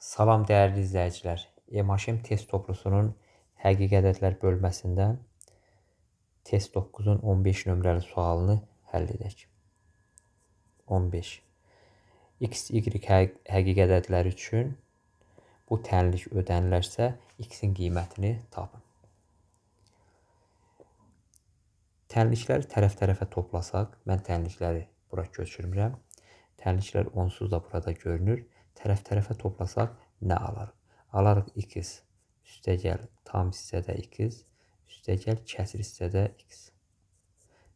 Salam dəyərli izləyicilər. EMAŞEM test toplusunun həqiqi ədədlər bölməsindən test 9-un 15 nömrəli sualını həll edək. 15. X, Y həqiqi ədədləri üçün bu tənlik ödənilərsə, X-in qiymətini tapın. Tənlikləri tərəf-tərəfə toplasaq, mən tənlikləri bura köçürmürəm. Tənliklər onsuz da burada görünür. Tərəf-tərəfə toplasaq nə alarıq? Alarıq X üstəgəl tam hissədə X, üstəgəl kəsir hissədə X,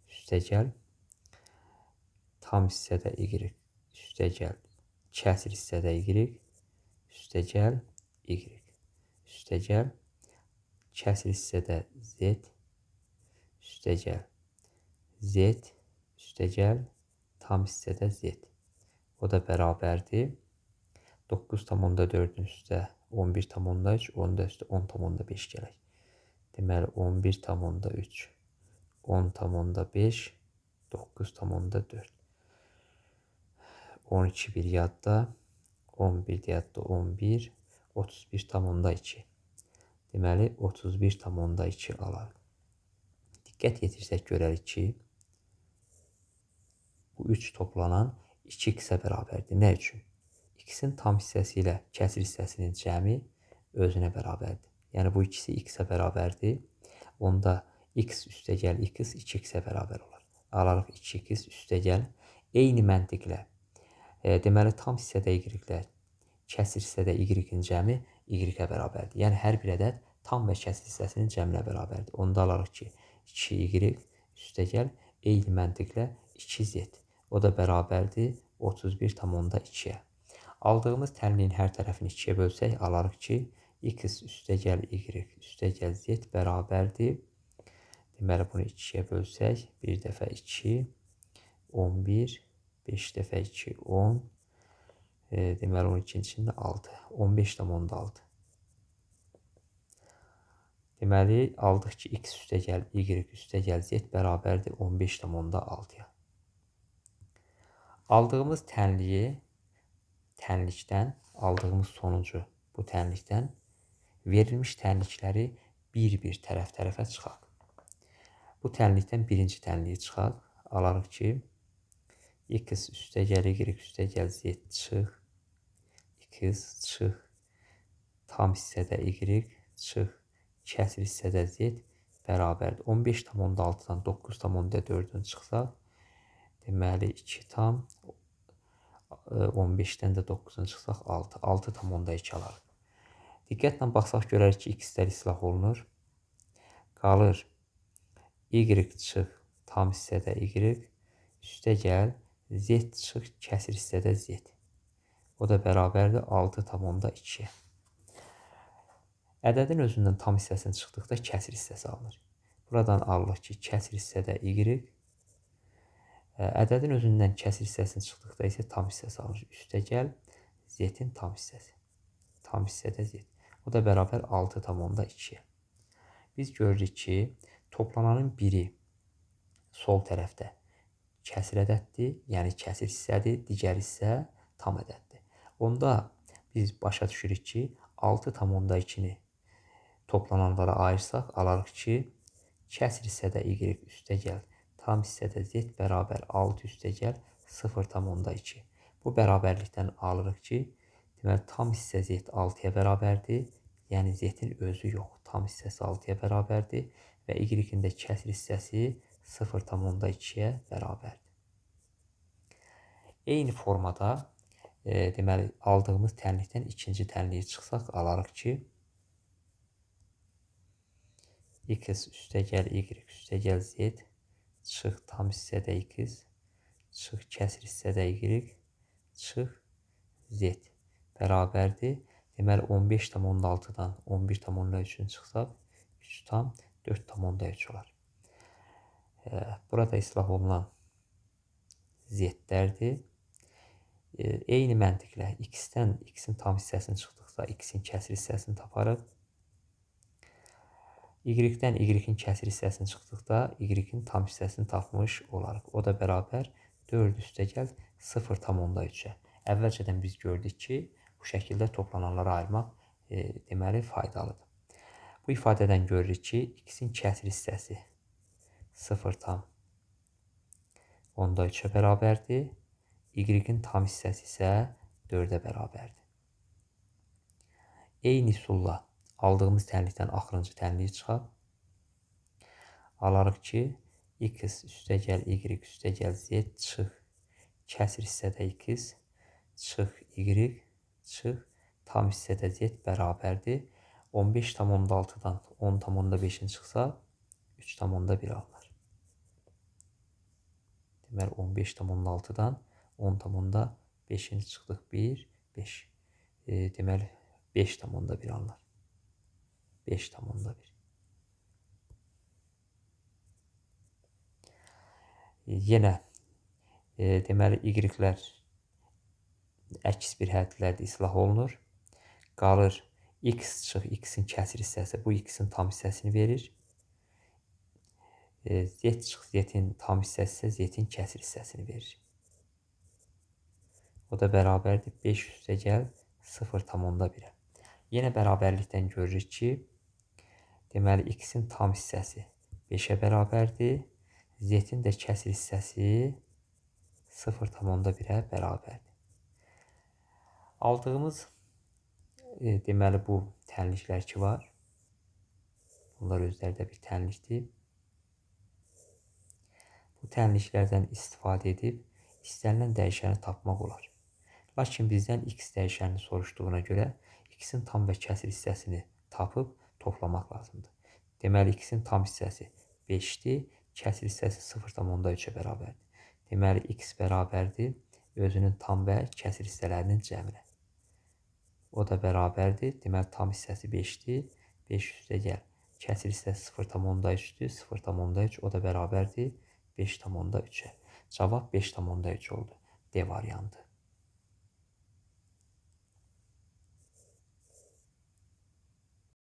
üstəgəl tam hissədə Y, üstəgəl kəsir hissədə Y, üstəgəl Y, üstəgəl kəsir hissədə Z, üstəgəl Z, üstəgəl tam hissədə Z. O da bərabərdir 9,4-ün üstə 11,3, onun da üstə 10,5 gələk. Deməli 11,3, 10,5, 9,4. 12 bir yadda, 11 yadda 11, 31,2. Deməli 31,2 alarıq. Diqqət yetirsək görərik ki, bu 3 toplanan 2x-ə bərabərdir. Nə üçün? X-in tam hissəsi ilə kəsir hissəsinin cəmi özünə bərabərdir. Yəni bu ikisi x-ə bərabərdir. Onda x üstəgəl x 2x-ə bərabər olar. Alarıq 2x üstəgəl. Eyni məntiqlə deməli tam hissədə y ilə kəsir hissədə y-in cəmi y-ə bərabərdir. Yəni hər bir ədəd tam və kəsir hissəsinin cəminə bərabərdir. Onda alarıq ki 2y üstəgəl eyni məntiqlə 2z. O da bərabərdir 31,2-yə. Aldığımız tənliyin hər tərəfini 2-yə bölsək, alarıq ki, x üstəgəl y üstəgəl z bərabərdir. Deməli, bunu 2-yə bölsək, 1 dəfə 2, 11, 5 dəfə 2, 10. Deməli, 12-nin içində 6, 15,6. Deməli, aldıq ki, x üstəgəl y üstəgəl z bərabərdir 15,6-ya. Aldığımız tənlikdən aldığımız sonucu bu tənlikdən verilmiş tənlikləri bir-bir tərəf-tərəfə çıxaq. Bu tənlikdən birinci tənliyi çıxaq. Alarıq ki, x üstəgəl y üstəgəl z çıx, x çıx, tam hissədə y çıx, kəsir hissədə z bərabərdir. 15,6-dan 9,4-ün çıxsaq, deməli 2 tam, 15-dən də 9-un çıxsaq 6, 6,2 alarıq. Diqqətlə baxsaq görərik ki, x-lər islah olunur. Qalır y çıx, tam hissədə y, üstəgəl z çıx, kəsir hissədə z. O da bərabərdir 6,2-yə. Ədədin özündən tam hissəsini çıxdıqda kəsir hissəsi alınır. Buradan alırıq ki, kəsir hissədə y, ədədin özündən kəsir hissəsini çıxdıqda isə tam hissəsi alınır. Üstəgəl z-in tam hissəsi. Tam hissədə z. O da bərabər 6,2-yə. Biz görürük ki, toplananın biri sol tərəfdə kəsir ədəddir, yəni kəsir hissədir, digər hissə tam ədəddir. Onda biz başa düşürük ki, 6,2-ni toplananlara ayırsaq, alarıq ki, kəsir hissədə y üstəgəl tam hissədə z bərabər 6 üstəgəl 0,2. Bu bərabərlikdən alırıq ki, deməli tam hissə z 6-ya bərabərdir. Yəni z-in özü yox, tam hissəsi 6-ya bərabərdir və y-in də kəsir hissəsi 0,2-yə bərabərdir. Eyni formada deməli aldığımız tənlikdən ikinci tənliyi çıxsaq, alarıq ki, x üstəgəl y üstəgəl z çıx, tam hissədə x, çıx, kəsir hissədə y, çıx, z bərabərdir. Deməli 15,6-dan 11,3-ün çıxsaq, 3 tam 4,3 olar. Burada islah olunan z-lərdir. Eyni məntiqlə x-dən x-in tam hissəsini çıxdıqda x-in kəsir hissəsini taparıq. Y-dən y-in kəsir hissəsini çıxdıqda y-in tam hissəsini tapmış olarıq. O da bərabər 4 üstəgəl 0,3-ə. Əvvəlcədən biz gördük ki, bu şəkildə toplananlara ayırmaq deməli faydalıdır. Bu ifadədən görürük ki, x-in kəsr hissəsi 0,3-ə bərabərdir. Y-in tam hissəsi isə 4-ə bərabərdir. Eyni üsulla aldığımız tənlikdən axırıncı tənliyi çıxaq. Alarıq ki, x üstəgəl y üstəgəl z çıx kəsr hissədə x çıx y çıx tam hissədə z bərabərdir. 15,6-dan 10,5-in çıxsa 3,1 alınır. Deməli 15,6-dan 10,5-in çıxdıq 1, 5. Deməli 5,1 alınır. 5,1. Yenə deməli y-lər əks bir hədlərdə islah olunur. Qalır x çıx x-in kəsr hissəsi bu x-in tam hissəsini verir. Z çıx z-in tam hissəsi isə z-in kəsr hissəsini verir. O da bərabərdir 5 üstəgəl 0,1-ə. Yenə bərabərlikdən görürük ki, deməli x-in tam hissəsi 5-ə bərabərdir. Z-in də kəsr hissəsi 0,1-ə bərabərdir. Aldığımız deməli bu tənliklər ki var. Bunlar özləri də bir tənlikdir. Bu tənliklərdən istifadə edib istənilən dəyişəni tapmaq olar. Lakin bizdən x dəyişənini soruşduğuna görə x-in tam və kəsr hissəsini tapıb toplamaq lazımdır. Deməli x-in tam hissəsi 5-dir, kəsr hissəsi 0,3-ə bərabərdir. Deməli x bərabərdir özünün tam və kəsr hissələrinin cəminə. O da bərabərdir. Deməli tam hissəsi 5-dir. 5 üstəgəl kəsr hissəsi 0,3-dür. 0,3 o da bərabərdir 5,3-ə. Cavab 5,3 oldu. D variantı.